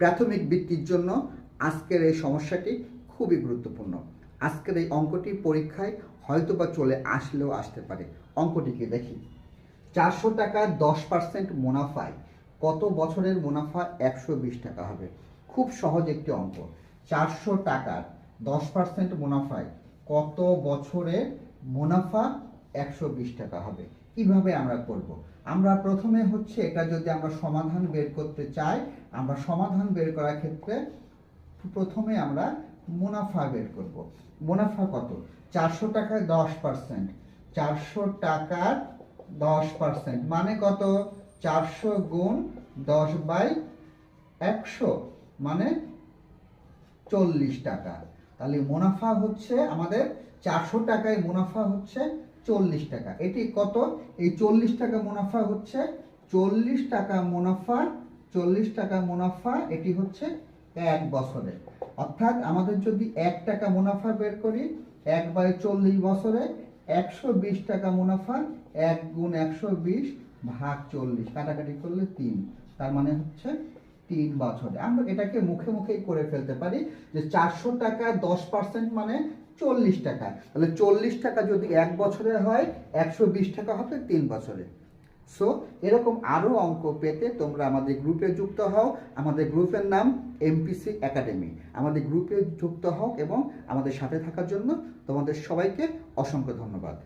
প্রাথমিক বৃত্তির জন্য আজকের এই সমস্যাটি খুবই গুরুত্বপূর্ণ। আজকের এই অঙ্কটি পরীক্ষায় হয়তোবা চলে আসলেও আসতে পারে। অঙ্কটিকে দেখি। 400 টাকার 10% মুনাফায় কত বছরের মুনাফা 120 টাকা হবে? খুব সহজ একটি অঙ্ক। 400 টাকার 10% মুনাফায় কত বছরের মুনাফা 120 টাকা হবে? কিভাবে আমরা করব? আমরা প্রথমে হচ্ছে এটা যদি আমরা সমাধান বের করতে চাই, আমরা সমাধান বের করার ক্ষেত্রে প্রথমে আমরা মুনাফা বের করব। মুনাফা কত? 400 টাকায় 10%। 400 টাকার 10% মানে কত? 400 গুণ 10/100 মানে 40 টাকা। তাহলে মুনাফা হচ্ছে আমাদের 400 টাকায় মুনাফা হচ্ছে 40 টাকা। এটি কত? এই 40 টাকা মুনাফা হচ্ছে 40 টাকা মুনাফা, 40 টাকা মুনাফা এটি হচ্ছে 1 বছরে। অর্থাৎ আমাদের যদি 1 টাকা মুনাফা বের করি 1/40 বছরে 120 টাকা মুনাফা, 1 গুণ 120 ভাগ 40 কাটাকাটি করলে 3, তার মানে হচ্ছে 3 বছরে। আমরা এটাকে মুখে মুখেই করে ফেলতে পারি যে 400 টাকা 10% মানে 40 টাকা। তাহলে 40 টাকা যদি 1 বছরে হয় 120 টাকা হবে 3 বছরে। সো এরকম আরও অঙ্ক পেতে তোমরা আমাদের গ্রুপে যুক্ত হও। আমাদের গ্রুপের নাম এমপিসি একাডেমি। আমাদের গ্রুপে যুক্ত হও এবং আমাদের সাথে থাকার জন্য তোমাদের সবাইকে অসংখ্য ধন্যবাদ।